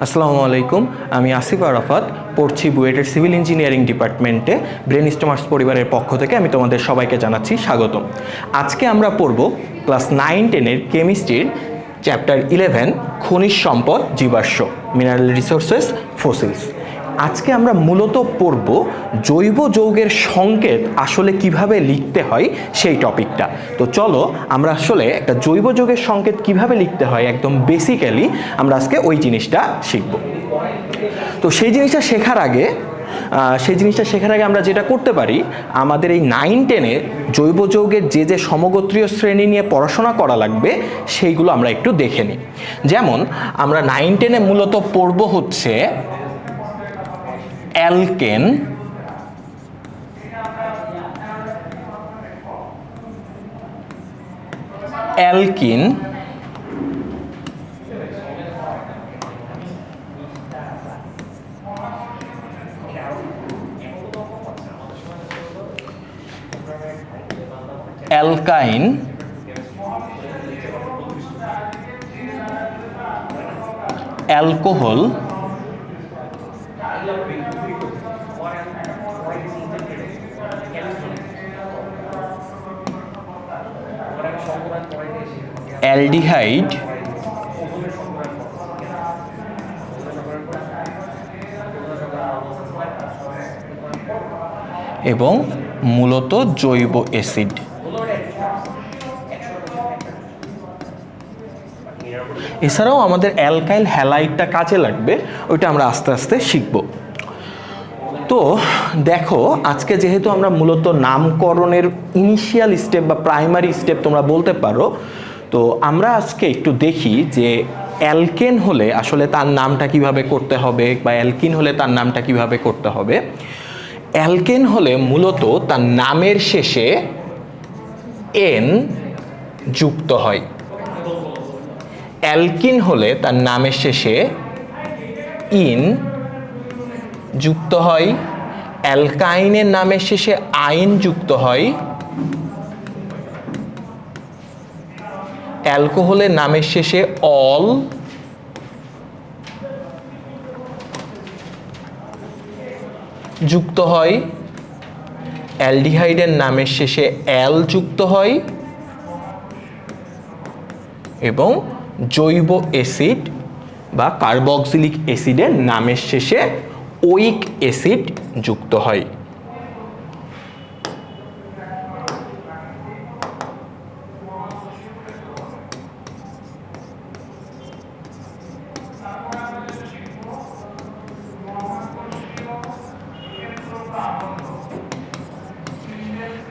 আসসালামু আলাইকুম, আমি আসিফ আরাফাত, পড়ছি বুয়েটের সিভিল ইঞ্জিনিয়ারিং ডিপার্টমেন্টে। ব্রেনস্টর্মার্স পরিবারের পক্ষ থেকে আমি তোমাদের সবাইকে জানাচ্ছি স্বাগতম। আজকে আমরা পড়ব ক্লাস 9-10-এর কেমিস্ট্রির চ্যাপ্টার 11 খনিজ সম্পদ জীবাশ্ম, মিনারেল রিসোর্সেস, ফসিলস। আজকে আমরা মূলত পড়ব জৈব যৌগের সংকেত আসলে কিভাবে লিখতে হয় সেই টপিকটা। তো চলো আমরা আসলে একটা জৈব যৌগের সংকেত কিভাবে লিখতে হয় একদম বেসিক্যালি আমরা আজকে ওই জিনিসটা শিখব। তো সেই জিনিসটা শেখার আগে আমরা যেটা করতে পারি, আমাদের এই 9-10-এ জৈব যৌগের যে সমগোত্রীয় শ্রেণী নিয়ে পড়াশোনা করা লাগবে সেইগুলো আমরা একটু দেখে নিই। যেমন আমরা 9-10-এ মূলত পড়ব হচ্ছে অ্যালকেন, অ্যালকিন, অ্যালকাইন, অ্যালকোহল, অ্যালডিহাইড, এবং মূলত জৈব অ্যাসিড। এছাড়াও আমাদের অ্যালকাইল হ্যালাইডটা কাজে লাগবে, ওইটা আমরা আস্তে আস্তে শিখব। তো দেখো, আজকে যেহেতু আমরা মূলত নামকরণের ইনিশিয়াল স্টেপ বা প্রাইমারি স্টেপ তোমরা বলতে পারো, তো আমরা আজকে একটু দেখি যে অ্যালকেন হলে আসলে তার নামটা কিভাবে করতে হবে, বা অ্যালকিন হলে তার নামটা কিভাবে করতে হবে। অ্যালকেন হলে মূলত তার নামের শেষে এন যুক্ত হয়, অ্যালকিন হলে তার নামের শেষে ইন যুক্ত হয়, অ্যালকাইনের নামের শেষে আইন যুক্ত হয়, অ্যালকোহলের নামের শেষে অল, যুক্ত হয়, অ্যালডিহাইডের নামের শেষে অ্যাল যুক্ত হয়, এবং জৈব অ্যাসিড বা কার্বক্সিলিক অ্যাসিডের নামের শেষে ওইক অ্যাসিড যুক্ত হয়।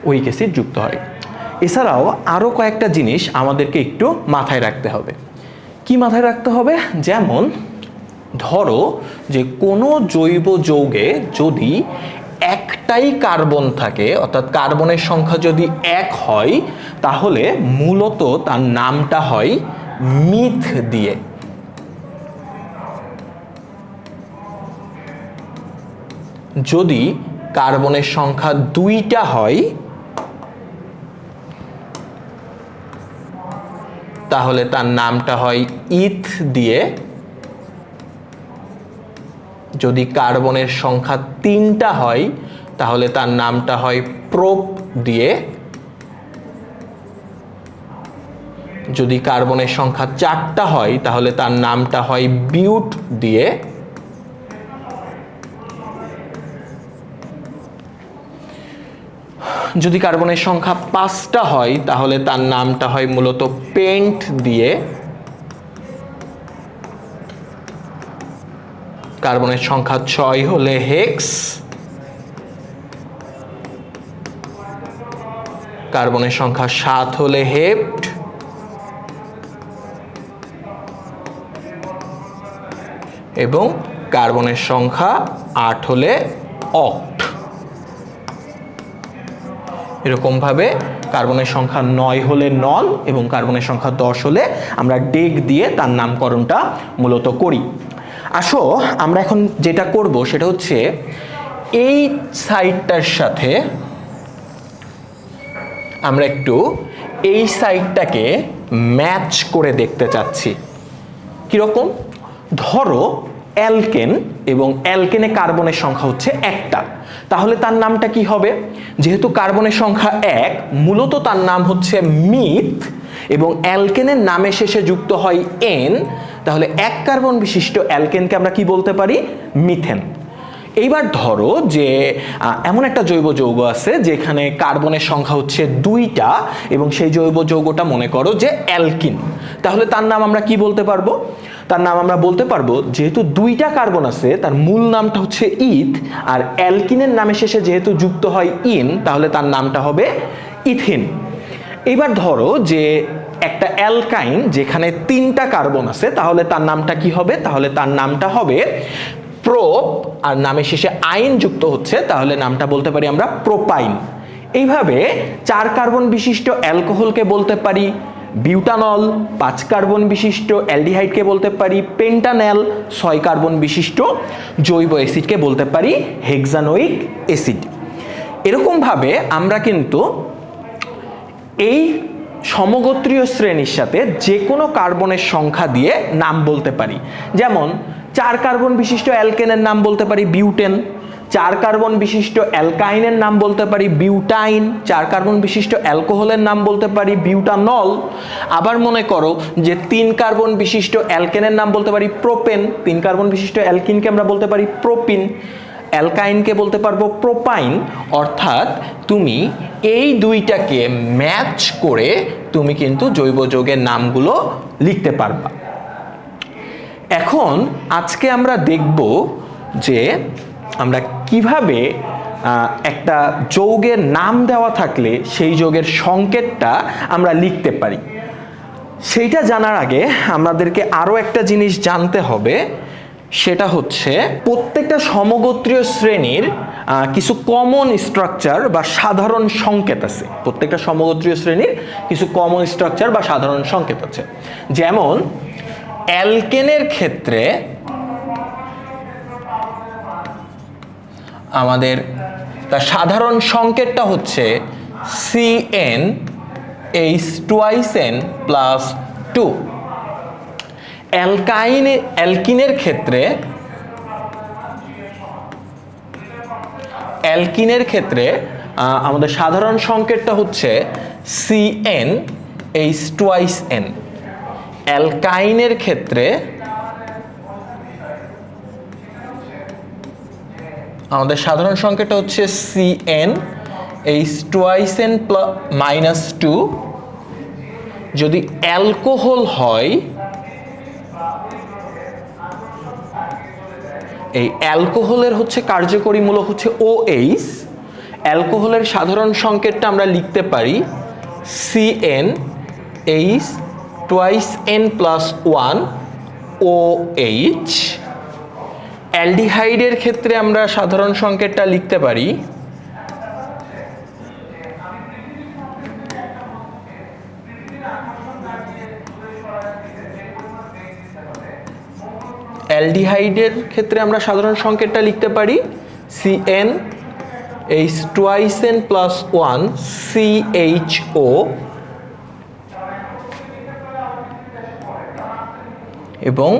ওইক অ্যাসিড যুক্ত হয়। এছাড়াও আরও কয়েকটা জিনিস আমাদেরকে একটু মাথায় রাখতে হবে। কি মাথায় রাখতে হবে? যেমন ধরো যে কোনো জৈব যৌগে যদি একটাই কার্বন থাকে, অর্থাৎ কার্বনের সংখ্যা যদি 1 হয়, তাহলে মূলত তার নামটা হয় মিথ দিয়ে। যদি কার্বনের সংখ্যা 2টা হয়, তাহলে তার নামটা হয় ইথ দিয়ে। যদি কার্বনের সংখ্যা 3টা হয়, তাহলে তার নামটা হয় প্রোপ দিয়ে। যদি কার্বনের সংখ্যা 4টা হয়, তাহলে তার নামটা হয় বিউট দিয়ে। যদি কার্বনের সংখ্যা 5টা হয়, তাহলে তার নামটা হয় মূলত পেন্ট দিয়ে। কার্বনের সংখ্যা 6 হলে হেক্স। কার্বনের সংখ্যা 7 হলে হেপ্ট। এবং কার্বনের সংখ্যা 8 হলে অক্ট। এরকমভাবে কার্বনের সংখ্যা 9 হলে নন, এবং কার্বনের সংখ্যা 10 হলে আমরা ডেক দিয়ে তার নামকরণটা মূলত করি। আসো আমরা এখন যেটা করব সেটা হচ্ছে এই সাইডটার সাথে আমরা একটু এই সাইডটাকে ম্যাচ করে দেখতে চাচ্ছি। কিরকম? ধরো অ্যালকেন এবং অ্যালকেনে কার্বনের সংখ্যা হচ্ছে একটা, তাহলে তার নামটা কি হবে? যেহেতু কার্বনের সংখ্যা এক, মূলত তার নাম হচ্ছে মিথ এবং অ্যালকেনের নামের শেষে যুক্ত হয় এন, তাহলে এক কার্বন বিশিষ্ট অ্যালকেনকে আমরা কি বলতে পারি? মিথেন। এইবার ধরো যে এমন একটা জৈব যৌগ আছে যেখানে কার্বনের সংখ্যা হচ্ছে দুইটা এবং সেই জৈব যৌগটা মনে করো যে অ্যালকিন, তাহলে তার নাম আমরা কি বলতে পারবো? তার নাম আমরা বলতে পারবো, যেহেতু দুইটা কার্বন আছে তার মূল নামটা হচ্ছে ইথ, আর অ্যালকিনের নামের শেষে যেহেতু যুক্ত হয় ইন, তাহলে তার নামটা হবে ইথিন। এবার ধরো যে একটা অ্যালকাইন যেখানে তিনটা কার্বন আছে, তাহলে তার নামটা কি হবে? তাহলে তার নামটা হবে প্রোপ, আর নামের শেষে আইন যুক্ত হচ্ছে, তাহলে নামটা বলতে পারি আমরা প্রোপাইন। এইভাবে 4 কার্বন বিশিষ্ট অ্যালকোহলকে বলতে পারি বিউটানল, 5 কার্বন বিশিষ্ট অ্যালডিহাইডকে বলতে পারি পেন্টানল, 6 কার্বন বিশিষ্ট জৈব অ্যাসিডকে বলতে পারি হেক্সানোইক অ্যাসিড। এরকমভাবে আমরা কিন্তু এই সমগোত্রীয় শ্রেণীর সাথে যে কোনো কার্বনের সংখ্যা দিয়ে নাম বলতে পারি। যেমন 4 কার্বন বিশিষ্ট অ্যালকেনের নাম বলতে পারি বিউটেন, 4 কার্বন বিশিষ্ট অ্যালকাইনের নাম বলতে পারি বিউটাইন, 4 কার্বন বিশিষ্ট অ্যালকোহলের নাম বলতে পারি বিউটানল। আবার মনে করো যে 3 কার্বন বিশিষ্ট অ্যালকেনের নাম বলতে পারি প্রোপেন, 3 কার্বন বিশিষ্ট অ্যালকিনকে আমরা বলতে পারি প্রোপিন, অ্যালকাইনকে বলতে পারবো প্রোপাইন। অর্থাৎ তুমি এই দুইটাকে ম্যাচ করে তুমি কিন্তু জৈব যৌগের নামগুলো লিখতে পারবা। এখন আজকে আমরা দেখব যে আমরা কিভাবে একটা যৌগের নাম দেওয়া থাকলে সেই যৌগের সংকেতটা আমরা লিখতে পারি। সেইটা জানার আগে আমাদেরকে আরও একটা জিনিস জানতে হবে, সেটা হচ্ছে প্রত্যেকটা সমগোত্রীয় শ্রেণীর কিছু কমন স্ট্রাকচার বা সাধারণ সংকেত আছে। প্রত্যেকটা সমগোত্রীয় শ্রেণীর কিছু কমন স্ট্রাকচার বা সাধারণ সংকেত আছে। যেমন অ্যালকেনের ক্ষেত্রে আমাদের তার সাধারণ সংকেতটা হচ্ছে CnH2n+2। অ্যালকিনের ক্ষেত্রে আমাদের সাধারণ সংকেতটা হচ্ছে CnH2n। অ্যালকাইনের ক্ষেত্রে আমাদের সাধারণ সংকেতটা হচ্ছে CnH2n-2। যদি অ্যালকোহল হয়, এই অ্যালকোহলের হচ্ছে কার্যকরী মূলক হচ্ছে OH। অ্যালকোহলের সাধারণ সংকেতটা আমরা লিখতে পারি CnH2n+1 OH। অ্যালডিহাইডের ক্ষেত্রে আমরা সাধারণ সংকেতটা লিখতে পারি CnH2n+1 CHO এবং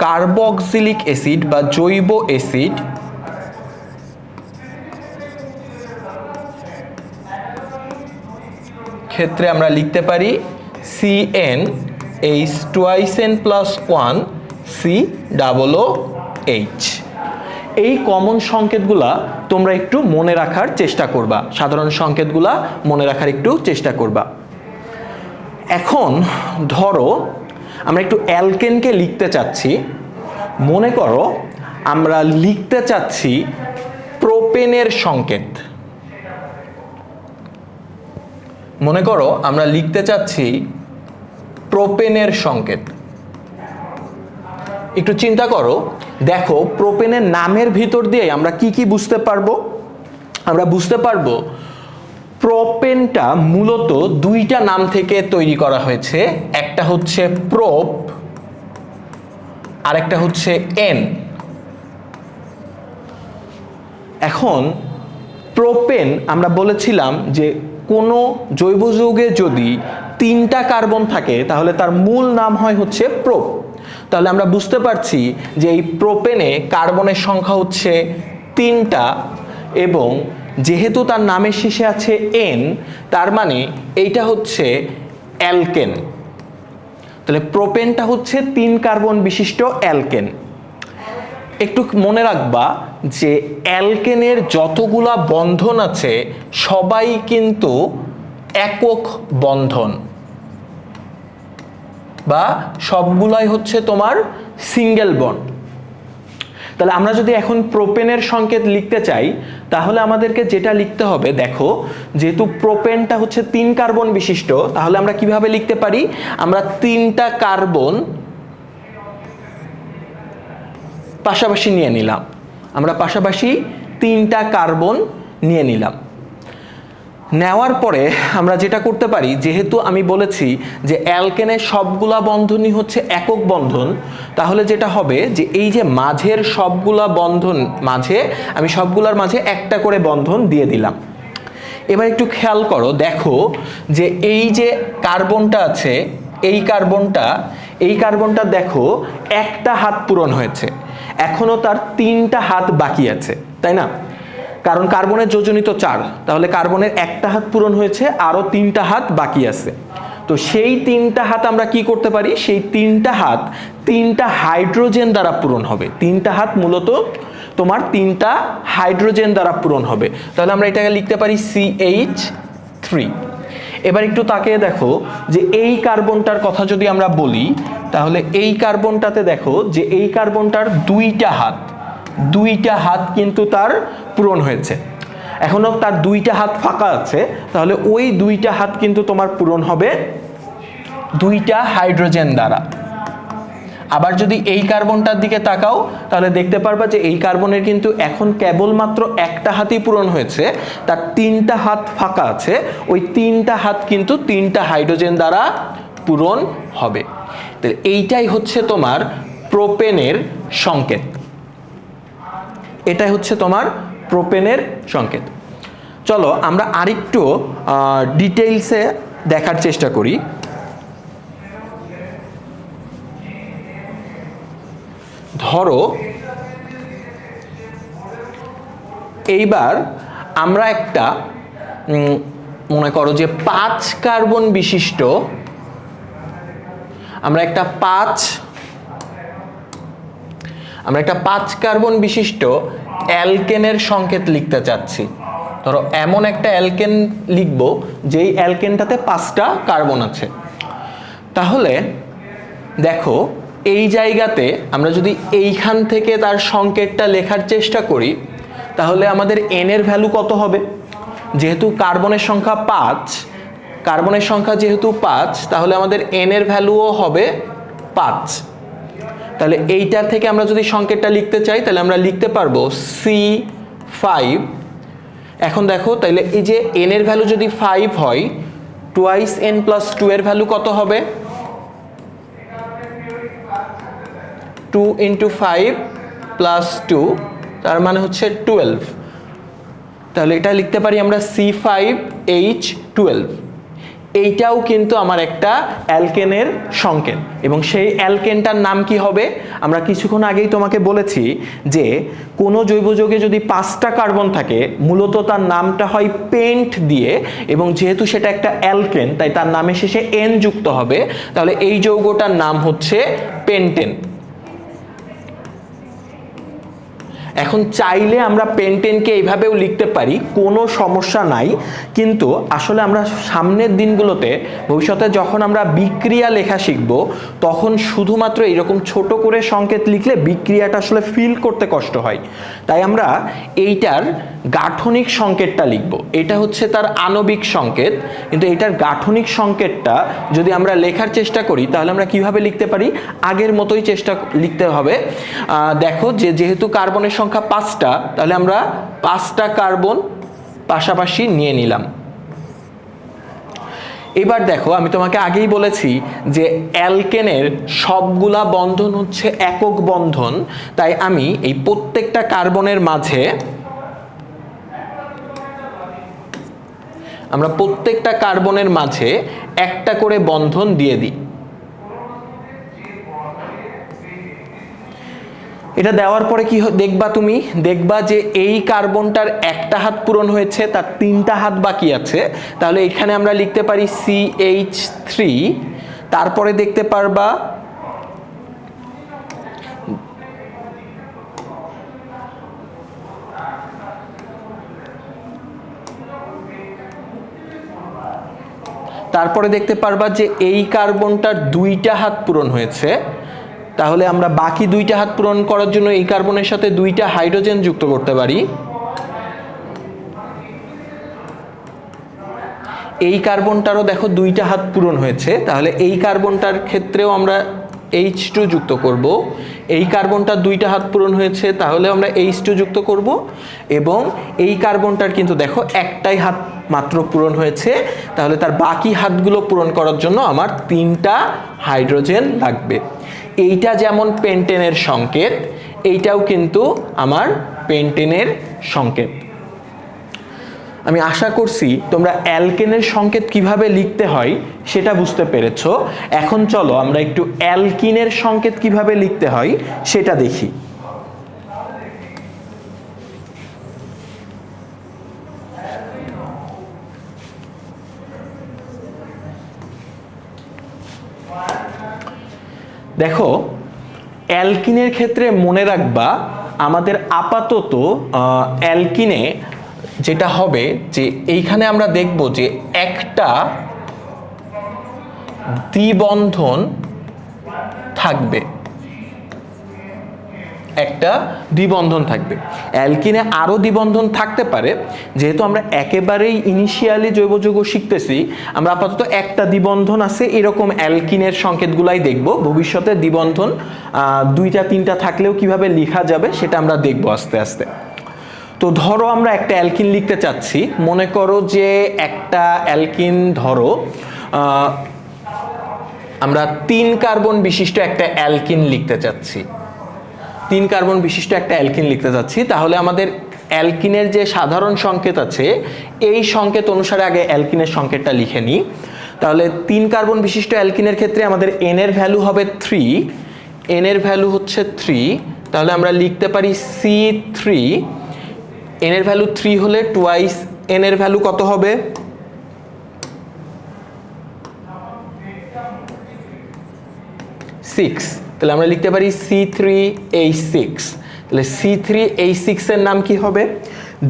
কার্বক্সিলিক অ্যাসিড বা জৈব অ্যাসিড ক্ষেত্রে আমরা লিখতে পারি CnH2n+1 COOH। এই কমন সংকেতগুলা তোমরা একটু মনে রাখার চেষ্টা করবা, সাধারণ সংকেতগুলা মনে রাখার একটু চেষ্টা করবা। এখন ধরো আমরা একটু অ্যালকেনকে লিখতে চাচ্ছি। মনে করো আমরা লিখতে চাচ্ছি প্রোপেনের সংকেত। মনে করো আমরা লিখতে চাচ্ছি প্রোপেনের সংকেত। একটু চিন্তা করো, দেখো প্রোপেনের নামের ভিতর দিয়ে আমরা কি কি বুঝতে পারবো? আমরা বুঝতে পারবো প্রোপেনটা মূলত দুইটা নাম থেকে তৈরি করা হয়েছে, একটা হচ্ছে প্রোপ আর একটা হচ্ছে এন। এখন প্রোপেন আমরা বলেছিলাম যে কোনো জৈব যৌগে যদি 3টা কার্বন থাকে তাহলে তার মূল নাম হয় হচ্ছে প্রোপ। তাহলে আমরা বুঝতে পারছি যে এই প্রোপেনে কার্বনের সংখ্যা হচ্ছে 3টা এবং যেহেতু তার নামের শেষে আছে N, তার মানে এইটা হচ্ছে অ্যালকেন। তাহলে প্রোপেনটা হচ্ছে 3 কার্বন বিশিষ্ট অ্যালকেন। একটু মনে রাখবা যে অ্যালকেনের যতগুলা বন্ধন আছে সবাই কিন্তু একক বন্ধন, বা সবগুলাই হচ্ছে তোমার সিঙ্গেল বন্ড। তাহলে আমরা যদি এখন প্রোপেনের সংকেত লিখতে চাই তাহলে আমাদেরকে যেটা লিখতে হবে, দেখো যেহেতু প্রোপেনটা হচ্ছে 3 কার্বন বিশিষ্ট, তাহলে আমরা কিভাবে লিখতে পারি, আমরা 3টা কার্বন পাশাপাশি নিয়ে নিলাম, আমরা পাশাপাশি 3টা কার্বন নিয়ে নিলাম। নেওয়ার পরে আমরা যেটা করতে পারি, যেহেতু আমি বলেছি যে অ্যালকেনের সবগুলা বন্ধনই হচ্ছে একক বন্ধন, তাহলে যেটা হবে যে এই যে মাঝের সবগুলা বন্ধন মাঝে আমি সবগুলার মাঝে একটা করে বন্ধন দিয়ে দিলাম। এবার একটু খেয়াল করো, দেখো যে এই যে কার্বনটা আছে এই কার্বনটা দেখো একটা হাত পূরণ হয়েছে, এখনো তার 3টা হাত বাকি আছে, তাই না? কারণ কার্বনের যোজনী তো 4, তাহলে কার্বনের একটা হাত পূরণ হয়েছে, আরো 3টা হাত বাকি আছে। তো সেই 3টা হাত আমরা কি করতে পারি, সেই 3টা হাত 3টা হাইড্রোজেন দ্বারা পূরণ হবে। 3টা হাত মূলত তোমার 3টা হাইড্রোজেন দ্বারা পূরণ হবে। তাহলে আমরা এটাকে লিখতে পারি CH3। এবার একটু তাকিয়ে দেখো যে এই কার্বনটার কথা যদি আমরা বলি, তাহলে এই কার্বনটাতে দেখো যে এই কার্বনটার 2টা হাত কিন্তু তার পূরণ হয়েছে, এখনো তার 2টা হাত ফাঁকা আছে। তাহলে ওই 2টা হাত কিন্তু তোমার পূরণ হবে 2টা হাইড্রোজেন দ্বারা। আবার যদি এই কার্বনটার দিকে তাকাও তাহলে দেখতে পারবা যে এই কার্বনের কিন্তু এখন কেবলমাত্র একটা হাতই পূরণ হয়েছে, তার 3টা হাত ফাঁকা আছে, ওই 3টা হাত কিন্তু 3টা হাইড্রোজেন দ্বারা পূরণ হবে। তো এইটাই হচ্ছে তোমার প্রোপেনের সংকেত, এটাই হচ্ছে তোমার প্রোপেনের সংকেত। চলো আমরা আরেকটু ডিটেইলসে দেখার চেষ্টা করি। ধরো এইবার আমরা একটা মনে করো যে 5 কার্বন বিশিষ্ট আমরা একটা 5 কার্বন বিশিষ্ট অ্যালকেনের সংকেত লিখতে চাচ্ছি। ধরো এমন একটা অ্যালকেন লিখব যেই অ্যালকেনটাতে 5টা কার্বন আছে। তাহলে দেখো এই জায়গাতে আমরা যদি এইখান থেকে তার সংকেতটা লেখার চেষ্টা করি তাহলে আমাদের n এর ভ্যালু কত হবে, যেহেতু কার্বনের সংখ্যা 5, যেহেতু 5, তাহলে আমাদের n এর ভ্যালুও হবে 5। তাহলে এইটার থেকে আমরা যদি সংকেতটা লিখতে চাই তাহলে আমরা লিখতে পারবো C5। এখন দেখো তাহলে এই যে n এর ভ্যালু যদি 5 হয়, 2n + 2 এর ভ্যালু কত হবে, 2 × 5 + 2, তার মানে হচ্ছে 12। তাহলে এটা লিখতে পারি আমরা C5H12। এইটাও কিন্তু আমার একটা অ্যালকেনের সংকেত, এবং সেই অ্যালকেনটার নাম কি হবে, আমরা কিছুক্ষণ আগেই তোমাকে বলেছি যে কোনো জৈব যৌগে যদি 5টা কার্বন থাকে মূলত তার নামটা হয় পেন্ট দিয়ে, এবং যেহেতু সেটা একটা অ্যালকেন তাই তার নামের শেষে N যুক্ত হবে, তাহলে এই যৌগটার নাম হচ্ছে পেন্টেন। এখন চাইলে আমরা পেন্টেনকে এইভাবেও লিখতে পারি, কোনো সমস্যা নাই, কিন্তু আসলে আমরা সামনের দিনগুলোতে ভবিষ্যতে যখন আমরা বিক্রিয়া লেখা শিখব তখন শুধুমাত্র এইরকম ছোট করে সংকেত লিখলে বিক্রিয়াটা আসলে ফিল করতে কষ্ট হয়। তাই আমরা এইটার গাঠনিক সংকেতটা লিখব, এটা হচ্ছে তার আণবিক সংকেত, কিন্তু এটার গাঠনিক সংকেতটা যদি আমরা লেখার চেষ্টা করি তাহলে আমরা কিভাবে লিখতে পারি, আগের মতোই লিখতে হবে। দেখো যেহেতু কার্বনের সংখ্যা 5টা, তাহলে আমরা 5টা কার্বন পাশাপাশি নিয়ে নিলাম। এবার দেখো আমি তোমাকে আগেই বলেছি যে অ্যালকেনের সবগুলা বন্ধন হচ্ছে একক বন্ধন, তাই আমি এই প্রত্যেকটা কার্বনের মাঝে একটা করে বন্ধন দিয়ে দিই। এটা দেওয়ার পরে কি দেখবা, তুমি দেখবা যে এই কার্বনটার একটা হাত পূরণ হয়েছে, তার তিনটা হাত বাকি আছে। তাহলে এখানে আমরা লিখতে পারি CH3। তারপরে দেখতে পারবা যে এই কার্বনটার দুইটা হাত পূরণ হয়েছে। তাহলে আমরা বাকি দুইটা হাত পূরণ করার জন্য এই কার্বনের সাথে দুইটা হাইড্রোজেন যুক্ত করতে পারি। এই কার্বনটারও দেখো দুইটা হাত পূরণ হয়েছে, তাহলে এই কার্বনটার ক্ষেত্রেও আমরা H2 যুক্ত করব। এই কার্বনটার দুইটা হাত পূরণ হয়েছে, তাহলে আমরা H2 যুক্ত করব। এবং এই কার্বনটার কিন্তু দেখো একটাই হাত মাত্র পূরণ হয়েছে, তাহলে তার বাকি হাতগুলো পূরণ করার জন্য আমার তিনটা হাইড্রোজেন লাগবে। এইটা যেমন পেন্টেনের সংকেত, এইটাও কিন্তু আমার পেন্টেনের সংকেত। আমি আশা করছি তোমরা অ্যালকেনের সংকেত কিভাবে লিখতে হয় সেটা বুঝতে পেরেছো। এখন চলো আমরা একটু অ্যালকিনের সংকেত কিভাবে লিখতে হয় সেটা দেখি। দেখো, অ্যালকিনের ক্ষেত্রে মনে রাখবা আমাদের আপাতত অ্যালকিনে যেটা হবে যে এইখানে আমরা দেখব যে একটা দ্বিবন্ধন থাকবে, একটা দ্বিবন্ধন থাকবে। অ্যালকিনে আরো দ্বিবন্ধন থাকতে পারে, যেহেতু আমরা একেবারেই ইনিশিয়ালি জৈব যৌগ শিখতেছি, আমরা আপাতত একটা দ্বিবন্ধন আছে এরকম অ্যালকিনের সংকেতগুলাই দেখব। ভবিষ্যতে দ্বিবন্ধন দুইটা তিনটা থাকলেও কিভাবে লেখা যাবে সেটা আমরা দেখব আস্তে আস্তে। তো ধরো আমরা একটা অ্যালকিন লিখতে চাচ্ছি, মনে করো যে একটা অ্যালকিন ধরো আমরা 3 কার্বন বিশিষ্ট একটা অ্যালকিন লিখতে চাচ্ছি, 3 কার্বন বিশিষ্ট একটা অ্যালকিন লিখতে চাচ্ছি। তাহলে আমাদের অ্যালকিনের যে সাধারণ সংকেত আছে এই সংকেত অনুসারে আগে অ্যালকিনের সংকেতটা লিখে নিই। তাহলে 3 কার্বন বিশিষ্ট অ্যালকিনের ক্ষেত্রে আমাদের n এর ভ্যালু হবে 3, n এর ভ্যালু হচ্ছে 3। তাহলে আমরা লিখতে পারি C3। n এর ভ্যালু 3 হলে টুয়াইস n এর ভ্যালু কত হবে? 6। তাহলে আমরা লিখতে পারি C3H6। তাহলে C3H6 এর নাম কি হবে?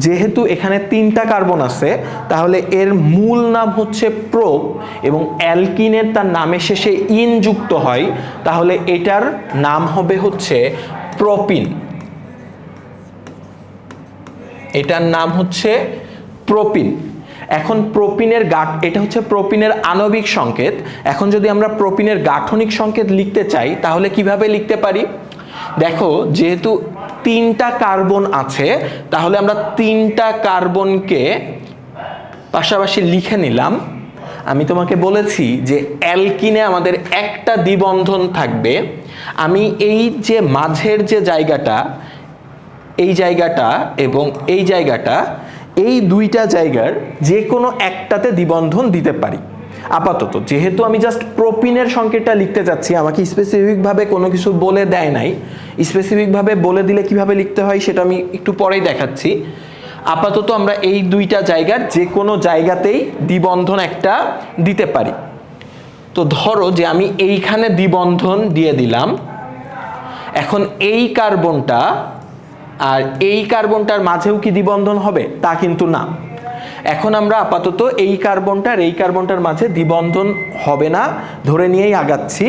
যেহেতু এখানে 3টা কার্বন আছে তাহলে এর মূল নাম হচ্ছে প্রোপ এবং অ্যালকিনের তার নামের শেষে ইন যুক্ত হয়, তাহলে এটার নাম হবে হচ্ছে প্রোপিন। এটার নাম হচ্ছে প্রোপিন। এখন প্রোপিনের এটা হচ্ছে প্রোপিনের আণবিক সংকেত। এখন যদি আমরা প্রোপিনের গাঠনিক সংকেত লিখতে চাই তাহলে কিভাবে লিখতে পারি? দেখো, যেহেতু 3টা কার্বন আছে তাহলে আমরা 3টা কার্বনকে পাশাপাশি লিখে নিলাম। আমি তোমাকে বলেছি যে অ্যালকিনে আমাদের একটা দ্বিবন্ধন থাকবে। আমি এই যে মাঝের যে জায়গাটা, এই জায়গাটা এবং এই জায়গাটা, এই দুইটা জায়গার যে কোনো একটাতে দ্বিবন্ধন দিতে পারি আপাতত। যেহেতু আমি জাস্ট প্রোপিনের সংকেতটা লিখতে চাচ্ছি, আমাকে স্পেসিফিকভাবে কোনো কিছু বলে দেয় নাই। স্পেসিফিকভাবে বলে দিলে কিভাবে লিখতে হয় সেটা আমি একটু পরেই দেখাচ্ছি। আপাতত আমরা এই দুইটা জায়গার যে কোনো জায়গাতেই দ্বিবন্ধন একটা দিতে পারি। তো ধরো যে আমি এইখানে দ্বিবন্ধন দিয়ে দিলাম। এখন এই কার্বনটা আর এই কার্বনটার মাঝেও কি দ্বিবন্ধন হবে? তা কিন্তু না। এখন আমরা আপাতত এই কার্বনটার এই কার্বনটার মাঝে দ্বিবন্ধন হবে না ধরে নিয়েই আগাচ্ছি।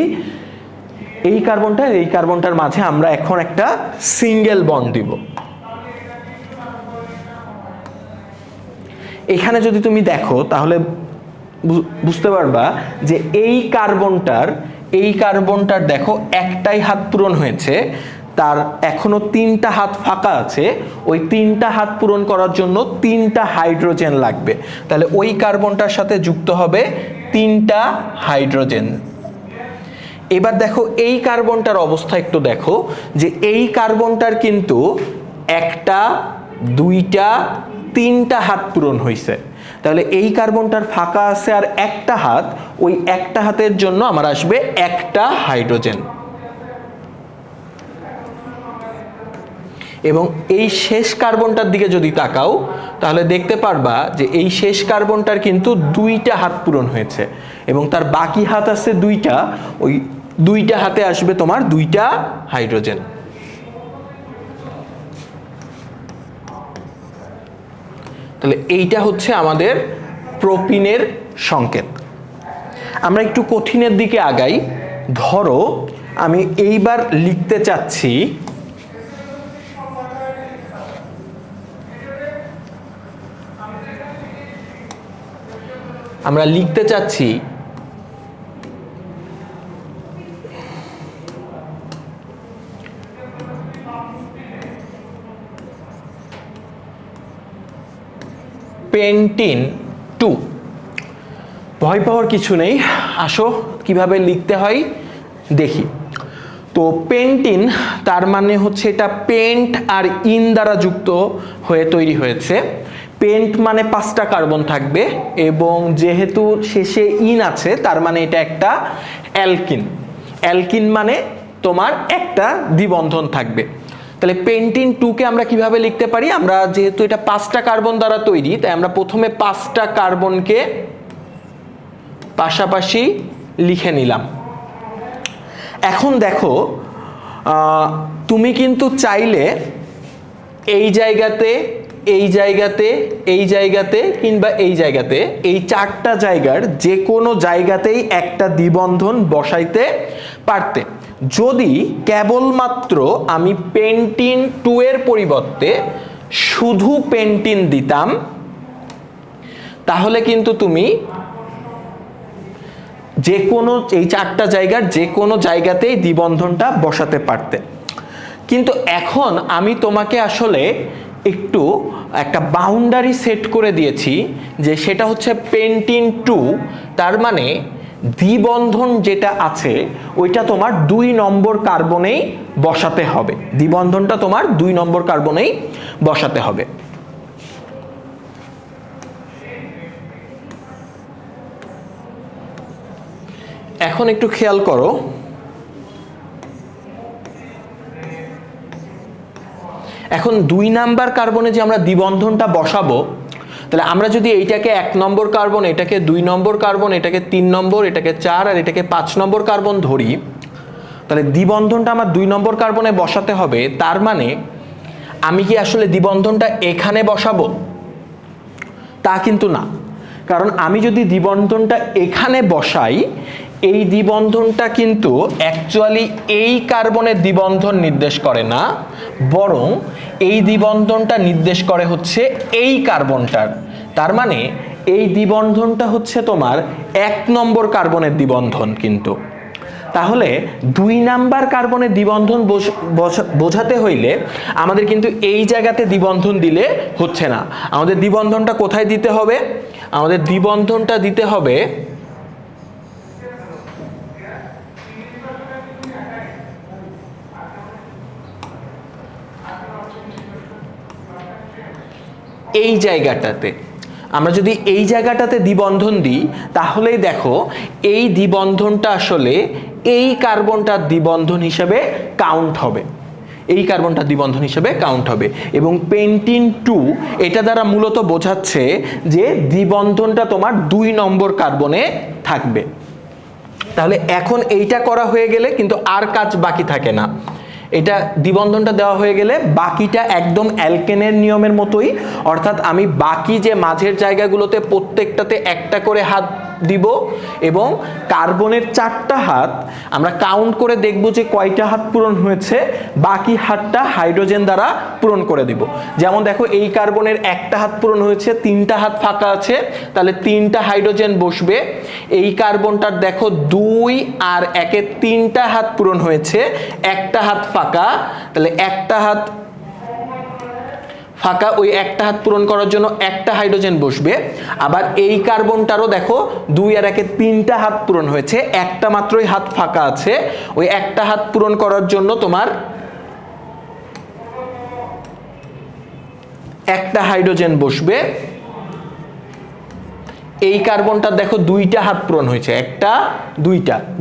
এই কার্বনটার এই কার্বনটার মাঝে আমরা এখন একটা সিঙ্গেল বন্ড দিব। এখানে যদি তুমি দেখো তাহলে বুঝতে পারবা যে এই কার্বনটার দেখো একটাই হাত পূরণ হয়েছে, তার এখনো 3টা হাত ফাঁকা আছে। ওই 3টা হাত পূরণ করার জন্য 3টা হাইড্রোজেন লাগবে। তাহলে ওই কার্বনটার সাথে যুক্ত হবে 3টা হাইড্রোজেন। এবার দেখো এই কার্বনটার অবস্থা একটু দেখো যে এই কার্বনটার কিন্তু 1টা 2টা 3টা হাত পূরণ হয়েছে। তাহলে এই কার্বনটার ফাঁকা আছে আর একটা হাত, ওই একটা হাতের জন্য আমার আসবে একটা হাইড্রোজেন। এবং এই শেষ কার্বনটার দিকে যদি তাকাও তাহলে দেখতে পারবা যে এই শেষ কার্বনটার কিন্তু 2টা হাত পূরণ হয়েছে এবং তার বাকি হাত আছে 2টা, ওই 2টা হাতে আসবে তোমার 2টা হাইড্রোজেন। তাহলে এইটা হচ্ছে আমাদের প্রোপিনের সংকেত। আমরা একটু কঠিনের দিকে আগাই। ধরো আমি এইবার লিখতে চাচ্ছি আমরা লিখতে চাচ্ছি পেন্টিন 2। ভয় পাওয়ার কিছু নেই, আসো কিভাবে লিখতে হয় দেখি। তো পেন্টিন তার মানে হচ্ছে এটা পেন্ট আর ইন দ্বারা যুক্ত হয়ে তৈরি হয়েছে। পেন্ট মানে 5টা কার্বন থাকবে এবং যেহেতু শেষে ইন আছে তার মানে এটা একটা অ্যালকিন। অ্যালকিন মানে তোমার একটা দ্বিবন্ধন থাকবে। তাহলে পেন্টিন 2কে আমরা কিভাবে লিখতে পারি? আমরা যেহেতু এটা 5টা কার্বন দ্বারা তৈরি, তাই আমরা প্রথমে 5টা কার্বনকে পাশাপাশি লিখে নিলাম। এখন দেখো তুমি কিন্তু চাইলে এই জায়গাতে, এই জায়গাতে, এই জায়গাতে কিংবা এই জায়গাতে, এই 4টা জায়গার যে কোনো জায়গাতেই একটা দ্বিবন্ধন বসাইতে পারতে। যদি কেবলমাত্র আমি পেন্টিন 2 এর পরিবর্তে শুধু পেন্টিন দিতাম তাহলে কিন্তু তুমি যে কোনো এই 4টা জায়গার যে কোনো জায়গাতেই দ্বিবন্ধনটা বসাতে পারতে। কিন্তু এখন আমি তোমাকে আসলে একটু একটা বাউন্ডারি সেট করে দিয়েছি যে সেটা হচ্ছে পেন্টিন 2, তার মানে দ্বিবন্ধন যেটা আছে ওইটা তোমার 2 নম্বর কার্বনেই বসাতে হবে। দ্বিবন্ধনটা তোমার 2 নম্বর কার্বনেই বসাতে হবে। এখন একটু খেয়াল করো, এখন 2 নাম্বার কার্বনে যে আমরা দ্বিবন্ধনটা বসাবো, তাহলে আমরা যদি এইটাকে 1 নম্বর কার্বন, এটাকে 2 নম্বর কার্বন, এটাকে 3 নম্বর, এটাকে 4 আর এটাকে 5 নম্বর কার্বন ধরি, তাহলে দ্বিবন্ধনটা আমার 2 নম্বর কার্বনে বসাতে হবে। তার মানে আমি কি আসলে দ্বিবন্ধনটা এখানে বসাবো? তা কিন্তু না, কারণ আমি যদি দ্বিবন্ধনটা এখানে বসাই, এই দ্বিবন্ধনটা কিন্তু অ্যাকচুয়ালি এই কার্বনের দ্বিবন্ধন নির্দেশ করে না, বরং এই দ্বিবন্ধনটা নির্দেশ করে হচ্ছে এই কার্বনটার। তার মানে এই দ্বিবন্ধনটা হচ্ছে তোমার 1 নম্বর কার্বনের দ্বিবন্ধন। কিন্তু তাহলে 2 নাম্বার কার্বনের দ্বিবন্ধন বোঝাতে হইলে আমাদের কিন্তু এই জায়গাতে দ্বিবন্ধন দিলে হচ্ছে না। আমাদের দ্বিবন্ধনটা কোথায় দিতে হবে? আমাদের দ্বিবন্ধনটা দিতে হবে এই জায়গাটাতে। আমরা যদি এই জায়গাটাতে দ্বিবন্ধন দিই তাহলেই দেখো এই দ্বিবন্ধনটা আসলে এই কার্বনটার দ্বিবন্ধন হিসেবে কাউন্ট হবে, এই কার্বনটার দ্বিবন্ধন হিসেবে কাউন্ট হবে। এবং পেন্টিন 2 এটা দ্বারা মূলত বোঝাচ্ছে যে দ্বিবন্ধনটা তোমার 2 নম্বর কার্বনে থাকবে। তাহলে এখন এইটা করা হয়ে গেলে কিন্তু আর কাজ বাকি থাকে না। এটা দ্বিবন্ধনটা দেওয়া হয়ে গেলে বাকিটা একদম অ্যালকেনের নিয়মের মতোই, অর্থাৎ আমি বাকি যে মাঝের জায়গাগুলোতে প্রত্যেকটাতে একটা করে হাত দিব এবং কার্বনের 4টা হাত আমরা কাউন্ট করে দেখব যে কয়টা হাত পূরণ হয়েছে, বাকি হাতটা হাইড্রোজেন দ্বারা পূরণ করে দিব। যেমন দেখো এই কার্বনের 1টা হাত পূরণ হয়েছে, 3টা হাত ফাঁকা আছে, তাহলে 3টা হাইড্রোজেন বসবে। এই কার্বনটার দেখো 2 আর 1-এ 3টা হাত পূরণ হয়েছে, 1টা হাত ফাঁকা, তাহলে 1টা হাত ফাঁকা, ওই 1টা হাত পূরণ করার জন্য 1টা হাইড্রোজেন বসবে। আবার এই কার্বনটারও দেখো 2 আর 1-এ 3টা হাত পূরণ হয়েছে, 1টা মাত্রই হাত ফাঁকা আছে, ওই 1টা হাত পূরণ করার জন্য তোমার 1টা হাইড্রোজেন বসবে। এই কার্বনটা দেখো দুইটা হাত পূরণ হয়েছে, একটা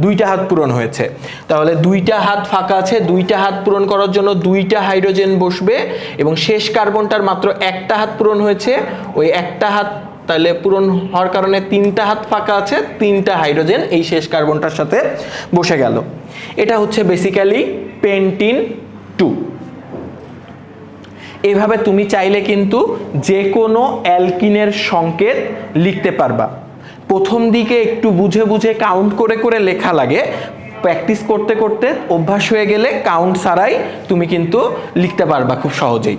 দুইটা হাত পূরণ হয়েছে, তাহলে দুইটা হাত ফাঁকা আছে, দুইটা হাত পূরণ করার জন্য দুইটা হাইড্রোজেন বসবে এবং শেষ কার্বনটার মাত্র একটা হাত পূরণ হয়েছে, ওই একটা হাত তাহলে পূরণ হওয়ার কারণে তিনটা হাত ফাঁকা আছে, তিনটা হাইড্রোজেন এই শেষ কার্বনটার সাথে বসে গেল। এটা হচ্ছে বেসিক্যালি পেন্টিন 2। এভাবে তুমি চাইলে কিন্তু যে কোনো অ্যালকিনের সংকেত লিখতে পারবা। প্রথম দিকে একটু বুঝে বুঝে কাউন্ট করে করে লেখা লাগে, প্র্যাকটিস করতে করতে অভ্যাস হয়ে গেলে কাউন্ট ছাড়াই তুমি কিন্তু লিখতে পারবা খুব সহজেই।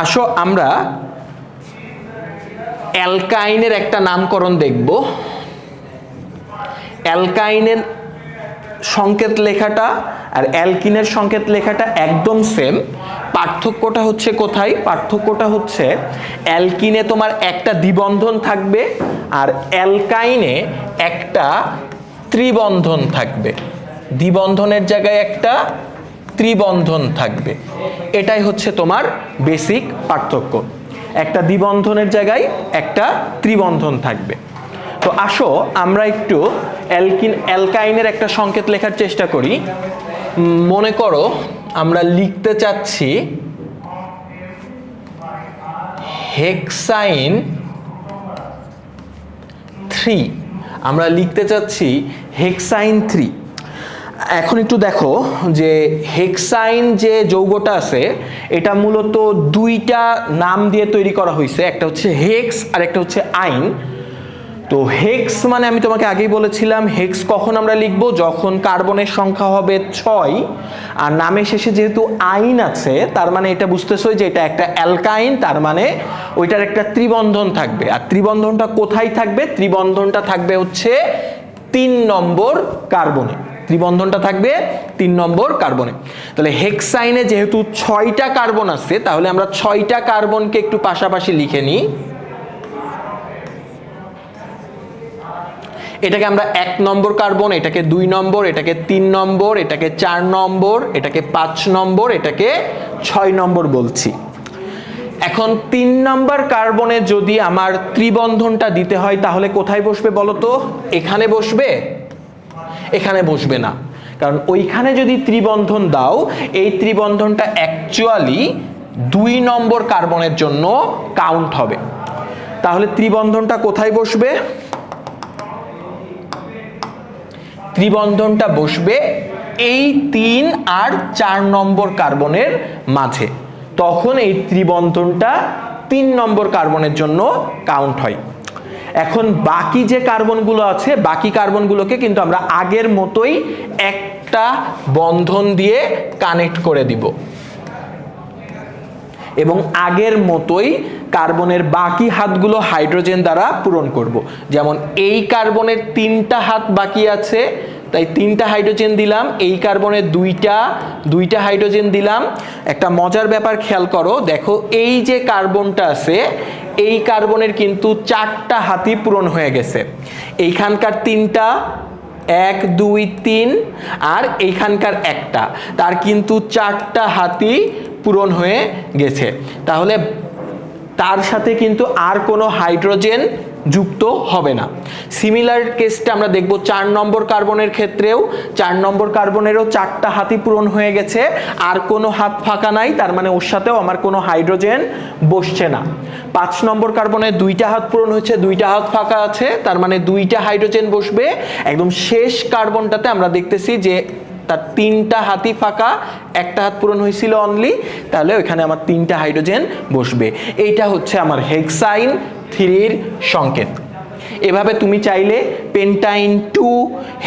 আসো আমরা অ্যালকাইনের একটা নামকরণ দেখব। অ্যালকাইনের সংকেত লেখাটা আর অ্যালকিনের সংকেত লেখাটা একদম সেম। পার্থক্যটা হচ্ছে কোথায়? পার্থক্যটা হচ্ছে অ্যালকিনে তোমার একটা দ্বিবন্ধন থাকবে আর অ্যালকাইনে একটা ত্রিবন্ধন থাকবে। দ্বিবন্ধনের জায়গায় একটা ত্রিবন্ধন থাকবে, এটাই হচ্ছে তোমার বেসিক পার্থক্য। একটা দ্বিবন্ধনের জায়গায় একটা ত্রিবন্ধন থাকবে। তো আসো আমরা একটু অ্যালকাইনের একটা সংকেত লেখার চেষ্টা করি। মনে করো আমরা লিখতে চাচ্ছি হেক্সাইন 3, আমরা লিখতে চাচ্ছি হেক্সাইন 3। এখন একটু দেখো যে হেক্সাইন যে যৌগটা আছে এটা মূলত দুইটা নাম দিয়ে তৈরি করা হয়েছে, একটা হচ্ছে হেক্স আর একটা হচ্ছে আইন। তো হেক্স মানে আমি তোমাকে আগেই বলেছিলাম হেক্স কখন আমরা লিখবো, যখন কার্বনের সংখ্যা হবে 6 আর নামের শেষে যেহেতু আইন আছে তার মানে এটা বুঝতেছো যে এটা একটা অ্যালকাইন, তার মানে ওইটার একটা ত্রিবন্ধন থাকবে। আর ত্রিবন্ধনটা কোথায় থাকবে? ত্রিবন্ধনটা থাকবে হচ্ছে 3 নম্বর কার্বনে। ত্রিবন্ধনটা থাকবে 3 নম্বর কার্বনে। তাহলে হেক্সাইনে যেহেতু 6টা কার্বন আছে তাহলে আমরা 6টা কার্বনকে একটু পাশাপাশি লিখে নিই। এটাকে আমরা 1 নম্বর কার্বন, এটাকে 2 নম্বর, এটাকে 3 নম্বর, এটাকে 4 নম্বর, এটাকে 5 নম্বর, এটাকে 6 নম্বর বলছি। এখন 3 নম্বর কার্বনে যদি আমার ত্রিবন্ধনটা দিতে হয় তাহলে কোথায় বসবে বলো তো? এখানে বসবে? এখানে বসবে না, কারণ ওইখানে যদি ত্রিবন্ধন দাও এই ত্রিবন্ধনটা অ্যাকচুয়ালি 2 নম্বর কার্বনের জন্য কাউন্ট হবে। তাহলে ত্রিবন্ধনটা কোথায় বসবে? ত্রিবন্ধনটা বসবে এই 3 আর 4 নম্বর কার্বনের মাঝে, তখন এই ত্রিবন্ধনটা 3 নম্বর কার্বনের জন্য কাউন্ট হয়। এখন বাকি যে কার্বনগুলো আছে বাকি কার্বনগুলোকে কিন্তু আমরা আগের মতোই একটা বন্ধন দিয়ে কানেক্ট করে দিব এবং আগের মতোই কার্বনের বাকি হাতগুলো হাইড্রোজেন দ্বারা পূরণ করব। যেমন এই কার্বনের 3টা হাত বাকি আছে তাই 3টা হাইড্রোজেন দিলাম, এই কার্বনের দুইটা হাইড্রোজেন দিলাম। একটা মজার ব্যাপার খেয়াল করো, দেখো এই যে কার্বনটা আছে এই কার্বনের কিন্তু 4টা হাতই পূরণ হয়ে গেছে। এইখানকার 3টা 1 2 3 আর এইখানকার একটা, তার কিন্তু 4টা হাতই পূরণ হয়ে গেছে। তাহলে তার সাথে কিন্তু আর কোনো হাইড্রোজেন যুক্ত হবে না। সিমিলার কেসটা আমরা দেখব 4 নম্বর কার্বনের ক্ষেত্রেও। 4 নম্বর কার্বনেরও 4টা হাতই পূরণ হয়ে গেছে, আর কোনো হাত ফাঁকা নাই, তার মানে ওর সাথেও আমার কোনো হাইড্রোজেন বসছে না। 5 নম্বর কার্বনের 2টা হাত পূরণ হয়েছে, 2টা হাত ফাঁকা আছে, তার মানে 2টা হাইড্রোজেন বসবে। একদম শেষ কার্বনটাতে আমরা দেখতেছি যে তার 3টা হাতই ফাঁকা, একটা হাত পূরণ হয়েছিল অনলি, তাহলে ওইখানে আমার 3টা হাইড্রোজেন বসবে। এইটা হচ্ছে আমার হেক্সাইন 3-র সংকেত। এভাবে তুমি চাইলে পেন্টাইন 2,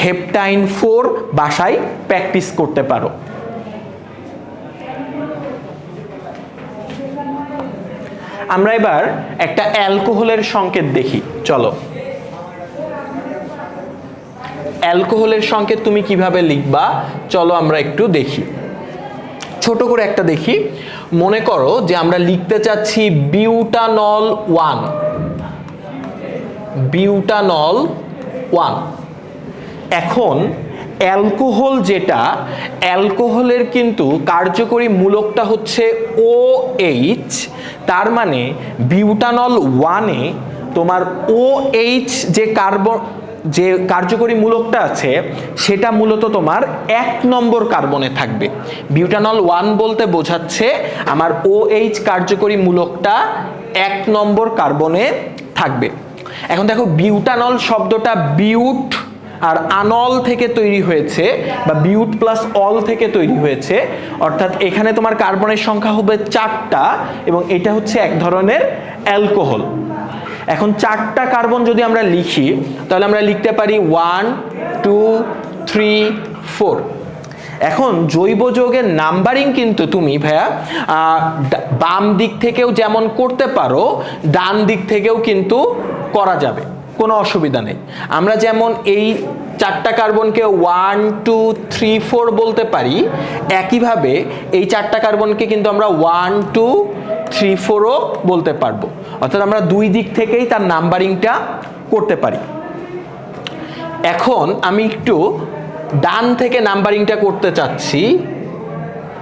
হেপটাইন 4 বাসায় প্র্যাকটিস করতে পারো। আমরা এবার একটা অ্যালকোহলের সংকেত দেখি, চলো। অ্যালকোহলের সংকেত তুমি কিভাবে লিখবা চলো আমরা একটু দেখি, ছোট করে একটা দেখি। মনে করো যে আমরা লিখতে চাচ্ছি বিউটানল 1, বিউটানল 1। এখন অ্যালকোহল যেটা, অ্যালকোহলের কিন্তু কার্যকরী মূলকটা হচ্ছে OH, তার মানে বিউটানল 1-এ তোমার OH যে কার্যকরী মূলকটা আছে সেটা মূলত তোমার 1 নম্বর কার্বনে থাকবে। বিউটানল 1 বলতে বোঝাচ্ছে আমার OH কার্যকরী মূলকটা 1 নম্বর কার্বনে থাকবে। এখন দেখো বিউটানল শব্দটা বিউট আর আনল থেকে তৈরি হয়েছে, বা বিউট প্লাস অল থেকে তৈরি হয়েছে, অর্থাৎ এখানে তোমার কার্বনের সংখ্যা হবে 4টা এবং এটা হচ্ছে এক ধরনের অ্যালকোহল। এখন 4টা কার্বন যদি আমরা লিখি তাহলে আমরা লিখতে পারি 1 2 3 4। এখন জৈব যৌগের নাম্বারিং কিন্তু তুমি ভাইয়া বাম দিক থেকেও যেমন করতে পারো, ডান দিক থেকেও কিন্তু করা যাবে, কোনো অসুবিধা নেই। আমরা যেমন এই 4টা কার্বনকে 1 2 3 4 বলতে পারি, একইভাবে এই 4টা কার্বনকে কিন্তু আমরা 1 2 3 4ও বলতে পারবো। অর্থাৎ আমরা দুই দিক থেকেই তার নাম্বারিংটা করতে পারি। এখন আমি একটু ডান থেকে নাম্বারিংটা করতে চাচ্ছি,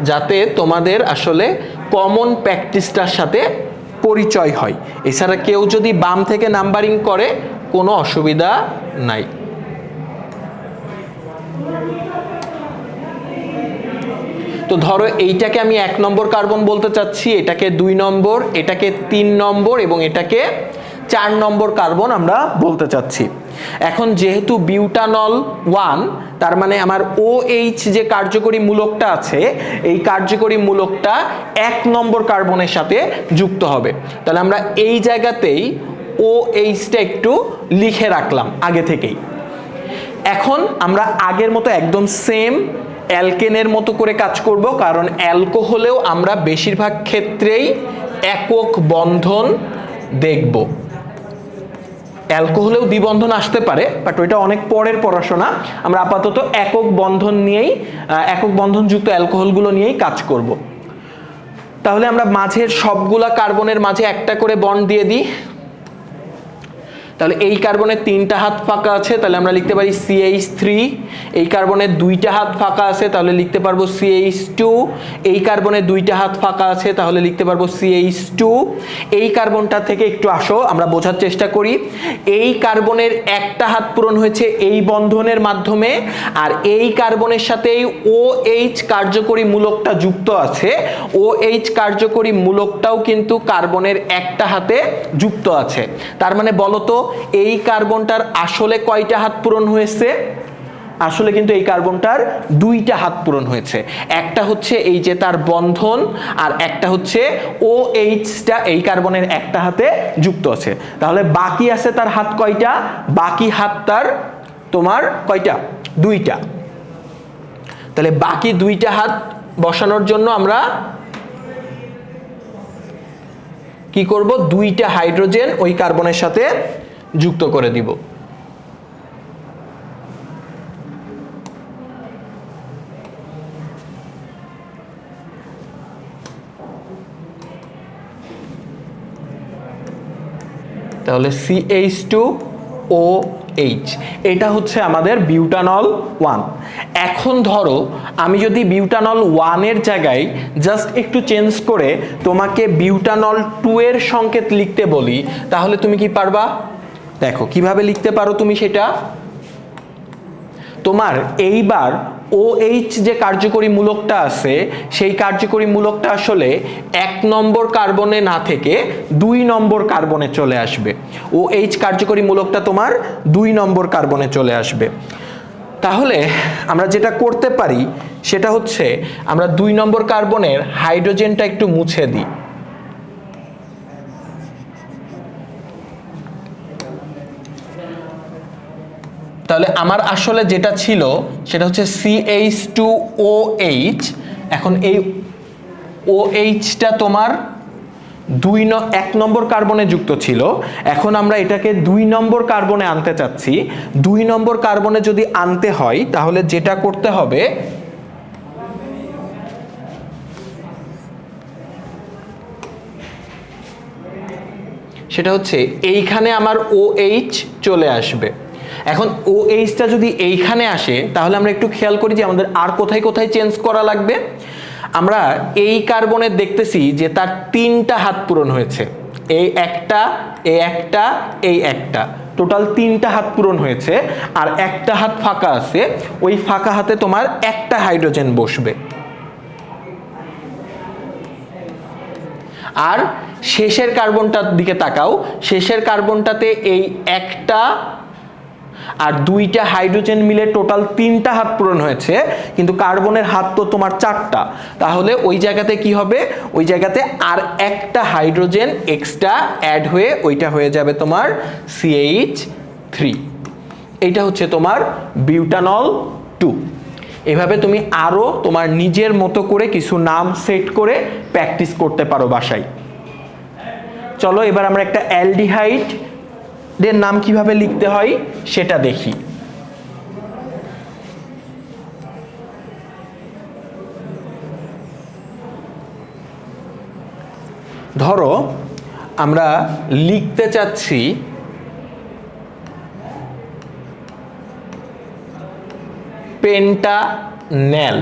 যাতে তোমাদের আসলে কমন প্র্যাকটিসটার সাথে পরিচয় হয়। এছাড়া কেউ যদি বাম থেকে নাম্বারিং করে কোনো অসুবিধা নাই। তো ধরো এইটাকে আমি 1 নম্বর কার্বন বলতে চাচ্ছি, এটাকে 2 নম্বর, এটাকে 3 নম্বর এবং এটাকে 4 নম্বর কার্বন আমরা বলতে চাচ্ছি। এখন যেহেতু বিউটানল 1, তার মানে আমার OH যে কার্যকরী মূলকটা আছে এই কার্যকরী মূলকটা 1 নম্বর কার্বনের সাথে যুক্ত হবে। তাহলে আমরা এই জায়গাতেই OH-টা একটু লিখে রাখলাম আগে থেকেই। এখন আমরা আগের মতো একদম সেম অ্যালকেনের মতো করে কাজ করব, কারণ অ্যালকোহলেও আমরা বেশিরভাগ ক্ষেত্রেই একক বন্ধন দেখব। অ্যালকোহলেও দ্বিবন্ধন আসতে পারে, বাট ওইটা অনেক পরের পড়াশোনা। আমরা আপাতত একক বন্ধনযুক্ত অ্যালকোহলগুলো নিয়েই কাজ করব। তাহলে আমরা মাঝের সবগুলা কার্বনের মাঝে একটা করে বন্ড দিয়ে দিই। তাহলে এই কার্বনের 3টা হাত ফাঁকা আছে, তাহলে আমরা লিখতে পারি CH3। এই কার্বনের 2টা হাত ফাঁকা আছে, তাহলে লিখতে পারবো CH2। এই কার্বনের 2টা হাত ফাঁকা আছে, তাহলে লিখতে পারবো CH2। এই কার্বনটা থেকে একটু আসো আমরা বোঝার চেষ্টা করি। এই কার্বনের একটা হাত পূরণ হয়েছে এই বন্ধনের মাধ্যমে, আর এই কার্বনের সাথেই OH কার্যকরী মূলকটা যুক্ত আছে। OH কার্যকরী মূলকটাও কিন্তু কার্বনের একটা হাতে যুক্ত আছে। তার মানে বলতো এই কার্বনটার আসলে কয়টা হাত পূরণ হয়েছে? আসলে কিন্তু এই কার্বনটার 2টা হাত পূরণ হয়েছে। একটা হচ্ছে এই যে তার বন্ধন, আর একটা হচ্ছে OH-টা এই কার্বনের একটা হাতে যুক্ত আছে। তাহলে বাকি আছে তার হাত কয়টা? বাকি হাত তার তোমার কয়টা? 2টা। তাহলে বাকি 2টা হাত বসানোর জন্য আমরা কি করব? 2টা হাইড্রোজেন ওই কার্বনের সাথে যুক্ত করে দিব। তাহলে CH2OH, এটা হচ্ছে আমাদের বিউটানল 1। এখন ধরো আমি যদি বিউটানল 1-এর জায়গায় জাস্ট একটু চেঞ্জ করে তোমাকে বিউটানল 2 এর সংকেত লিখতে বলি, তাহলে তুমি কি পারবা? দেখো কিভাবে লিখতে পারো তুমি সেটা। তোমার এইবার OH যে কার্যকরী মূলকটা আছে সেই কার্যকরী মূলকটা আসলে 1 নম্বর কার্বনে না থেকে 2 নম্বর কার্বনে চলে আসবে। OH কার্যকরী মূলকটা তোমার 2 নম্বর কার্বনে চলে আসবে। তাহলে আমরা যেটা করতে পারি সেটা হচ্ছে আমরা 2 নম্বর কার্বনের হাইড্রোজেনটা একটু মুছে দিই। তাহলে আমার আসলে যেটা ছিল সেটা হচ্ছে CH2OH। এখন এই OH-টা তোমার 1 নম্বর কার্বনে যুক্ত ছিল। এখন আমরা এটাকে 2 নম্বর কার্বনে আনতে চাচ্ছি। 2 নম্বর কার্বনে যদি আনতে হয় তাহলে যেটা করতে হবে সেটা হচ্ছে এইখানে আমার OH চলে আসবে। এখন OH-টা যদি এইখানে আসে তাহলে আমরা একটু খেয়াল করি যে আমাদের আর কোথায় কোথায় চেঞ্জ করা লাগবে। আমরা এই কার্বনের দেখতেছি যে তার 3টা হাত পূরণ হয়েছে, এই একটা, এই একটা, এই একটা, টোটাল 3টা হাত পূরণ হয়েছে, আর একটা হাত ফাঁকা আছে। ওই ফাঁকা হাতে তোমার একটা হাইড্রোজেন বসবে। আর শেষের কার্বনটার দিকে তাকাও, শেষের কার্বনটাতে এই একটা আর 2টা হাইড্রোজেন মিলে টোটাল 3টা হাত পূরণ হয়েছে, কিন্তু কার্বনের হাত তো তোমার 4টা। তাহলে ওই জায়গাতে কি হবে, ওই জায়গাতে আর একটা হাইড্রোজেন এক্সট্রা অ্যাড হয়ে ওইটা হয়ে যাবে তোমার CH3। এইটা হচ্ছে তোমার বিউটানল 2। এভাবে তুমি আরো তোমার নিজের মতো করে কিছু নাম সেট করে প্র্যাকটিস করতে পারো বাসায়। চলো এবার আমরা একটা অ্যালডিহাইড এর নাম কিভাবে লিখতে হয় সেটা দেখি। ধরো আমরা লিখতে চাচ্ছি পেন্টানেল।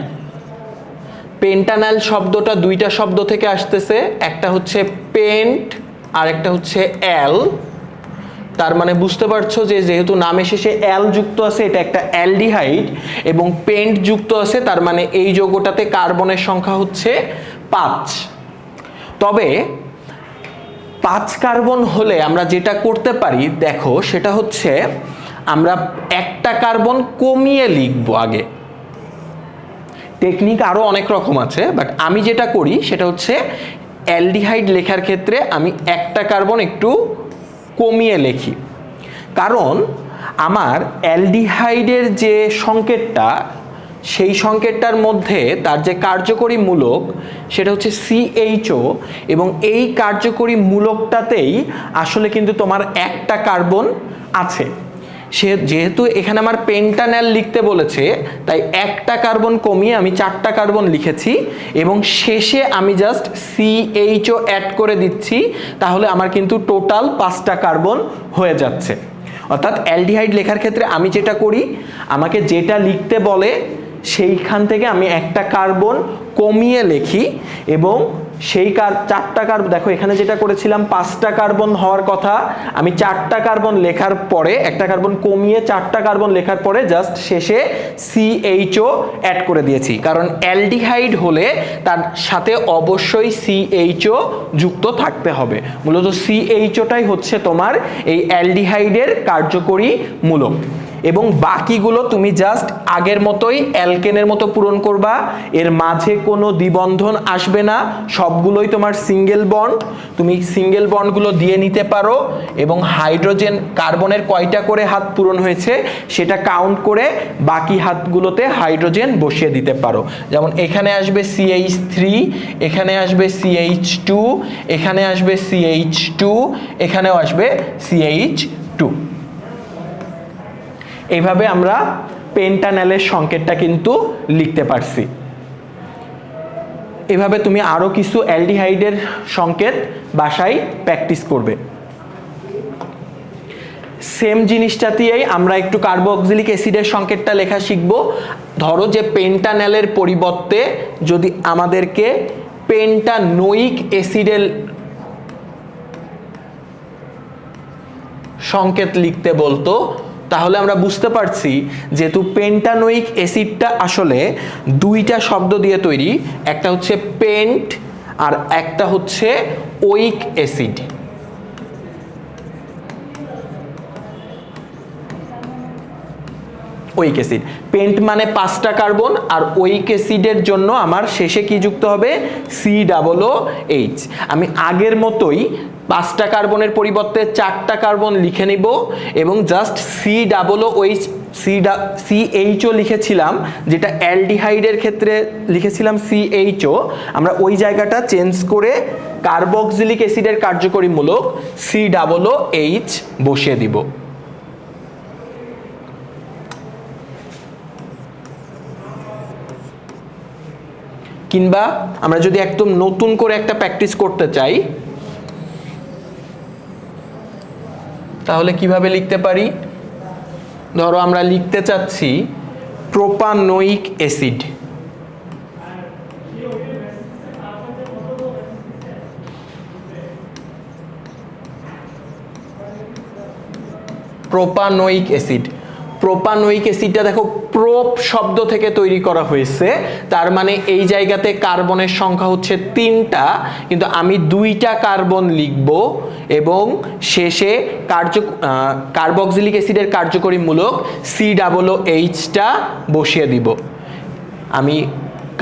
পেন্টানেল শব্দটা 2টা শব্দ থেকে আসতেছে, একটা হচ্ছে পেন্ট আর একটা হচ্ছে অ্যাল। তার মানে বুঝতে পারছো যে যেহেতু নামে শেষে অ্যাল যুক্ত আছে, এটা একটা অ্যালডিহাইড, এবং পেন্ট যুক্ত আছে, তার মানে এই যৌগটাতে কার্বনের সংখ্যা হচ্ছে 5। তবে 5 কার্বন হলে আমরা যেটা করতে পারি দেখো, সেটা হচ্ছে আমরা একটা কার্বন কমিয়ে লিখবো আগে। টেকনিক আরো অনেক রকম আছে, বাট আমি যেটা করি সেটা হচ্ছে অ্যালডিহাইড লেখার ক্ষেত্রে আমি একটা কার্বন একটু কমিয়ে লিখি। কারণ আমার অ্যালডিহাইডের যে সংকেতটা, সেই সংকেতটার মধ্যে তার যে কার্যকরী মূলক সেটা হচ্ছে CHO, এবং এই কার্যকরী মূলকটাতেই আসলে কিন্তু তোমার একটা কার্বন আছে। যেহেতু এখানে আমার পেন্টানেল লিখতে বলেছে, তাই একটা কার্বন কমিয়ে আমি 4টা কার্বন লিখেছি, এবং শেষে আমি জাস্ট CHO অ্যাড করে দিচ্ছি, তাহলে আমার কিন্তু টোটাল 5টা কার্বন হয়ে যাচ্ছে। অর্থাৎ অ্যালডিহাইড লেখার ক্ষেত্রে আমি যেটা করি, আমাকে যেটা লিখতে বলে সেইখান থেকে আমি একটা কার্বন কমিয়ে লিখি, এবং সেই 4টা কার্বন, দেখো এখানে যেটা করেছিলাম 5টা কার্বন হওয়ার কথা, আমি 4টা কার্বন লেখার পরে একটা কার্বন কমিয়ে 4টা কার্বন লেখার পরে জাস্ট শেষে CHO অ্যাড করে দিয়েছি। কারণ অ্যালডিহাইড হলে তার সাথে অবশ্যই CHO যুক্ত থাকতে হবে। মূলত CHOটাই হচ্ছে তোমার এই অ্যালডিহাইডের কার্যকরী মূলক, এবং বাকিগুলো তুমি জাস্ট আগের মতোই অ্যালকেনের মতো পূরণ করবা। এর মাঝে কোনো দ্বিবন্ধন আসবে না, সবগুলোই তোমার সিঙ্গেল বন্ড। তুমি সিঙ্গেল বন্ডগুলো দিয়ে নিতে পারো, এবং হাইড্রোজেন কার্বনের কয়টা করে হাত পূরণ হয়েছে সেটা কাউন্ট করে বাকি হাতগুলোতে হাইড্রোজেন বসিয়ে দিতে পারো। যেমন এখানে আসবে CH3, এখানে আসবে CH2, এখানে আসবে CH2, এখানেও আসবে CH2। এইভাবে আমরা পেন্টানেলের সংকেতটা কিন্তু লিখতে পারছি। এভাবে তুমি আরো কিছু অ্যালডিহাইডের সংকেত বাসায় প্র্যাকটিস করবে। সেম জিনিসটাতেই আমরা একটু কার্বক্সিলিক অ্যাসিডের সংকেতটা লেখা শিখব। ধরো যে পেন্টানেলের পরিবর্তে যদি আমাদেরকে পেন্টানোয়িক অ্যাসিডের সংকেত লিখতে বলতো, তাহলে আমরা বুঝতে পারছি যেহেতু পেন্টানোয়িক অ্যাসিডটা আসলে 2টা শব্দ দিয়ে তৈরি, একটা হচ্ছে পেন্ট আর একটা হচ্ছে ওয়িক অ্যাসিড। ওয়িক অ্যাসিড, পেন্ট মানে 5টা কার্বন, আর ওয়িক অ্যাসিডের জন্য আমার শেষে কি যুক্ত হবে, COOH। আমি আগের মতোই 5টা কার্বনের পরিবর্তে 4টা কার্বন লিখে নিব, এবং জাস্ট CHO লিখেছিলাম, যেটা অ্যালডিহাইডের ক্ষেত্রে লিখেছিলাম CHO, আমরা ওই জায়গাটা চেঞ্জ করে কার্বক্সিলিক অ্যাসিডের কার্যকরী মূলক COOH বসিয়ে দিব। কিংবা আমরা যদি একদম নতুন করে একটা প্র্যাকটিস করতে চাই, তাহলে কিভাবে লিখতে পারি? ধরো আমরা লিখতে চাচ্ছি propanoic acid. Propanoic acid. Propanoic অ্যাসিডটা দেখো প্রোপ শব্দ থেকে তৈরি করা হয়েছে, তার মানে এই জায়গাতে কার্বনের সংখ্যা হচ্ছে 3টা, কিন্তু আমি 2টা কার্বন লিখব এবং শেষে কার্বক্সিলিক অ্যাসিডের কার্যকরী মূলক COOHটা বসিয়ে দিব। আমি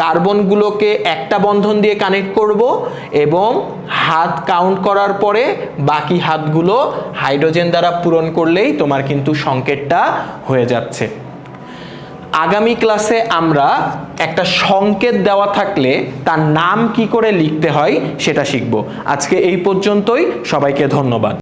কার্বনগুলোকে একটা বন্ধন দিয়ে কানেক্ট করব এবং হাত কাউন্ট করার পরে বাকি হাতগুলো হাইড্রোজেন দ্বারা পূরণ করলেই তোমার কিন্তু সংকেতটা হয়ে যাচ্ছে। আগামী ক্লাসে আমরা একটা সংকেত দেওয়া থাকলে তার নাম কি করে লিখতে হয় সেটা শিখব। আজকে এই পর্যন্তই, সবাইকে ধন্যবাদ।